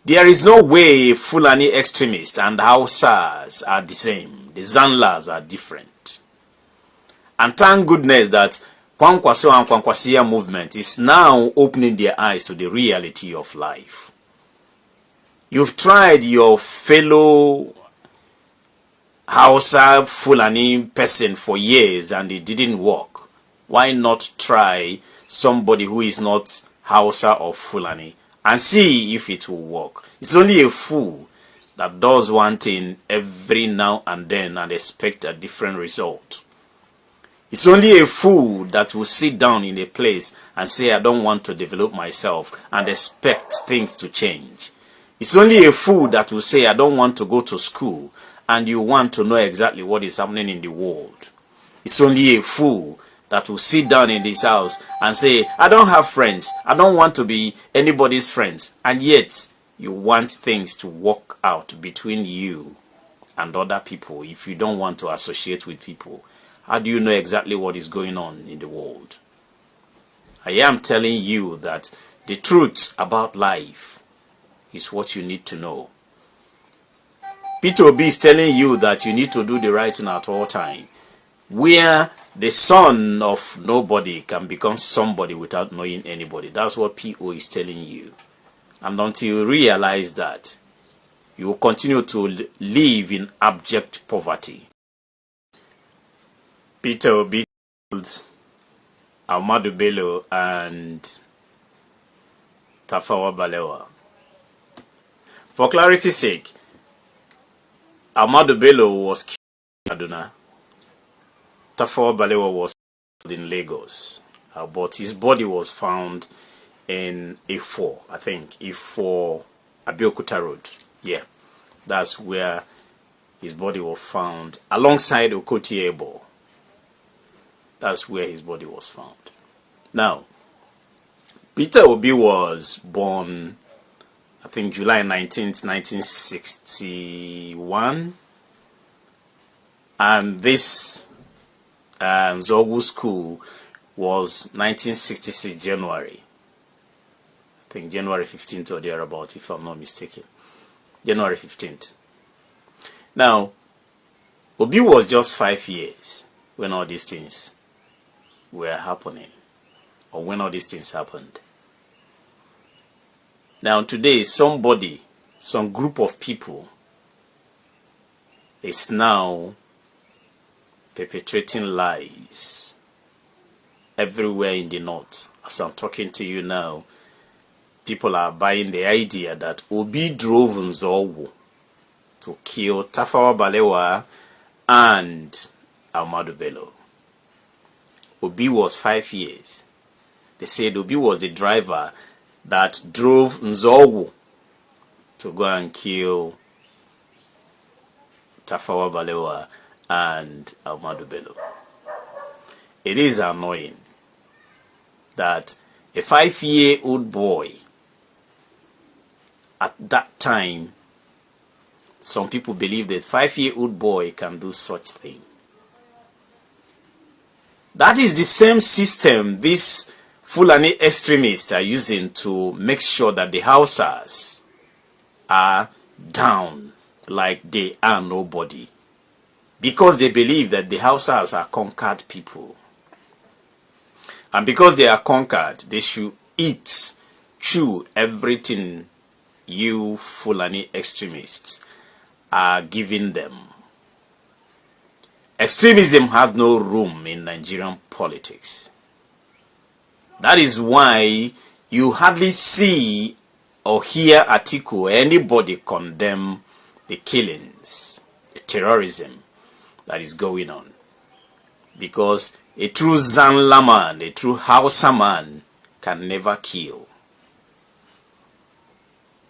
There is no way Fulani extremists and Hausas are the same. The Zanlas are different. And thank goodness that Kwankwaso and Kwankwasia movement is now opening their eyes to the reality of life. You've tried your fellow Hausa Fulani person for years and it didn't work. Why not try somebody who is not Hausa or Fulani and see if it will work? It's only a fool that does one thing every now and then and expect a different result. It's only a fool that will sit down in a place and say, I don't want to develop myself and expect things to change. It's only a fool that will say, I don't want to go to school and you want to know exactly what is happening in the world. It's only a fool that will sit down in this house and say, I don't have friends. I don't want to be anybody's friends. And yet, you want things to work out between you and other people if you don't want to associate with people. How do you know exactly what is going on in the world? I am telling you that the truth about life is what you need to know. Peter Obi is telling you that you need to do the right thing at all times. Where the son of nobody can become somebody without knowing anybody. That's what PO is telling you. And until you realize that, you will continue to live in abject poverty. Peter Obi killed Ahmadu Bello and Tafawa Balewa. For clarity's sake, Ahmadu Bello was killed in Kaduna. Tafawa Balewa was killed in Lagos, but his body was found in A4, I think, A4 Abeokuta Road. Yeah, that's where his body was found, alongside Okoti Ebo. That's where his body was found. Now, Peter Obi was born, I think, July 19th, 1961. And this Zogu school was 1966 January. I think January 15th or thereabout, if I'm not mistaken. January 15th. Now, Obi was just 5 years when all these things were happening, or when all these things happened. Now today, some group of people is now perpetrating lies everywhere in the north. As I'm talking to you now, people are buying the idea that Obi drove Nzowu to kill Tafawa Balewa and Ahmadu Bello. Obi was 5 years. They said Obi was the driver that drove Nzowu to go and kill Tafawa Balewa and Ahmadu Bello. It is annoying that a 5-year-old boy, at that time, some people believe that 5-year-old boy can do such thing. That is the same system these Fulani extremists are using to make sure that the Hausas are down like they are nobody. Because they believe that the Hausas are conquered people. And because they are conquered, they should eat, chew everything you Fulani extremists are giving them. Extremism has no room in Nigerian politics. That is why you hardly see or hear Atiku or anybody condemn the killings, the terrorism that is going on. Because a true Zanla man, a true Hausa man can never kill.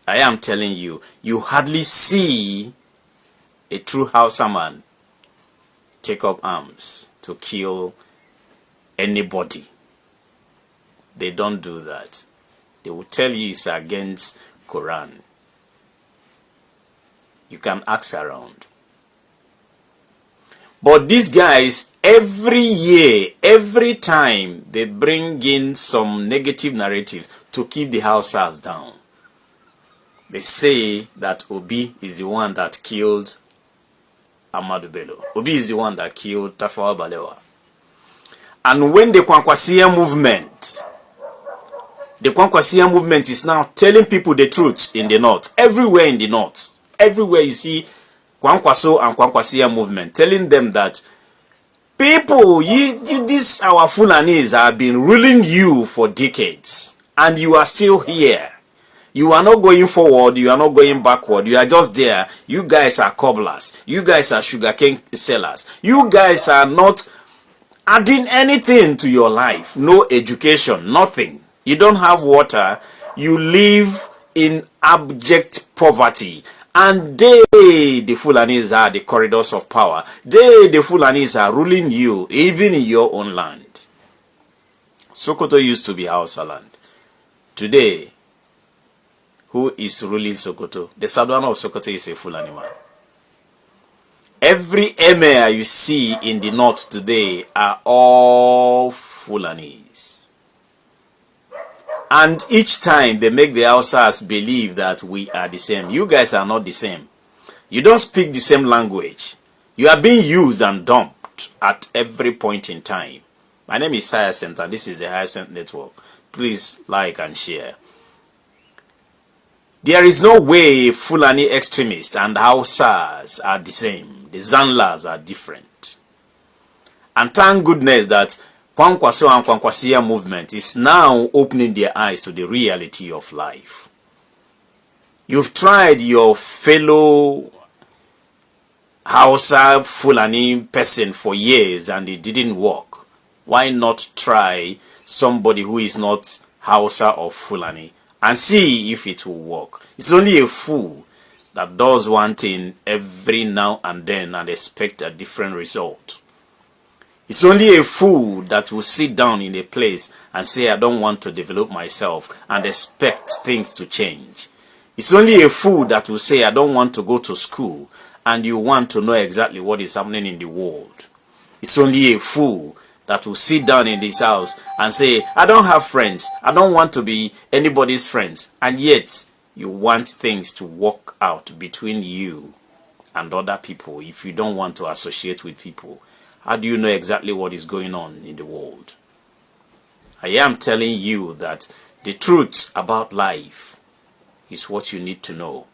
I am telling you, you hardly see a true Hausa man take up arms to kill anybody. They don't do that. They will tell you it's against Quran. You can ask around. But these guys, every year, every time, they bring in some negative narratives to keep the Hausas down. They say that Obi is the one that killed Ahmadu Bello. Obi is the one that killed Tafawa Balewa. And when the Kwankwasia movement is now telling people the truth in the north, everywhere in the north, everywhere you see Kwankwaso and Kwankwasia movement telling them that people, these our Fulanis have been ruling you for decades, and you are still here. You are not going forward, you are not going backward, you are just there. You guys are cobblers, you guys are sugarcane sellers, you guys are not adding anything to your life. No education, nothing. You don't have water, you live in abject poverty. And they, the Fulanis, are the corridors of power. They, the Fulanis, are ruling you, even in your own land. Sokoto used to be Hausa land. Today, who is ruling Sokoto? The Sadwana of Sokoto is a Fulani man. Every emir you see in the north today are all Fulanis. And each time they make the Hausas believe that we are the same. You guys are not the same. You don't speak the same language. You are being used and dumped at every point in time. My name is Hyacinth and this is the Hyacinth Network. Please like and share. There is no way Fulani extremists and Hausas are the same. The Zanlas are different. And thank goodness that Kwankwaso and Kwankwasia movement is now opening their eyes to the reality of life. You've tried your fellow Hausa Fulani person for years and it didn't work. Why not try somebody who is not Hausa or Fulani and see if it will work? It's only a fool that does one thing every now and then and expect a different result. It's only a fool that will sit down in a place and say, I don't want to develop myself and expect things to change. It's only a fool that will say, I don't want to go to school and you want to know exactly what is happening in the world. It's only a fool that will sit down in this house and say, I don't have friends. I don't want to be anybody's friends. And yet, you want things to work out between you and other people if you don't want to associate with people. How do you know exactly what is going on in the world? I am telling you that the truth about life is what you need to know.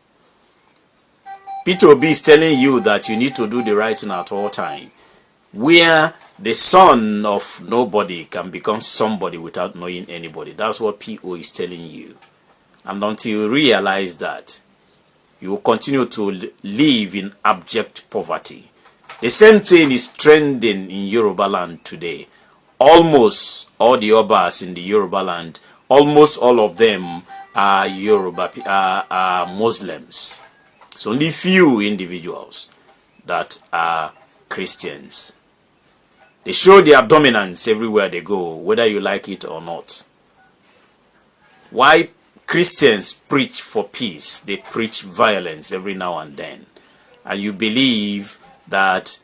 Peter Obi is telling you that you need to do the right thing at all times. Where the son of nobody can become somebody without knowing anybody. That's what PO is telling you. And until you realize that, you will continue to live in abject poverty. The same thing is trending in Yoruba land today. Almost all the Obas in the Yoruba land, almost all of them are are Muslims. It's only few individuals that are Christians. They show their dominance everywhere they go, whether you like it or not. Why Christians preach for peace, they preach violence every now and then. And you believe that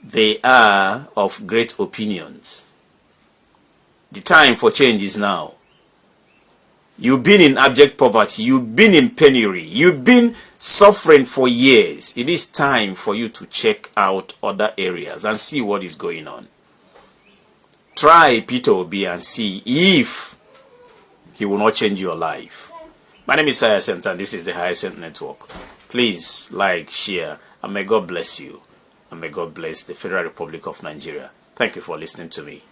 they are of great opinions. The time for change is now. You've been in abject poverty, you've been in penury, you've been suffering for years. It is time for you to check out other areas and see what is going on. Try Peter Obi and see if he will not change your life. My name is Hyacinth and this is the Hyacinth Network. Please like, share, and may God bless you. And may God bless the Federal Republic of Nigeria. Thank you for listening to me.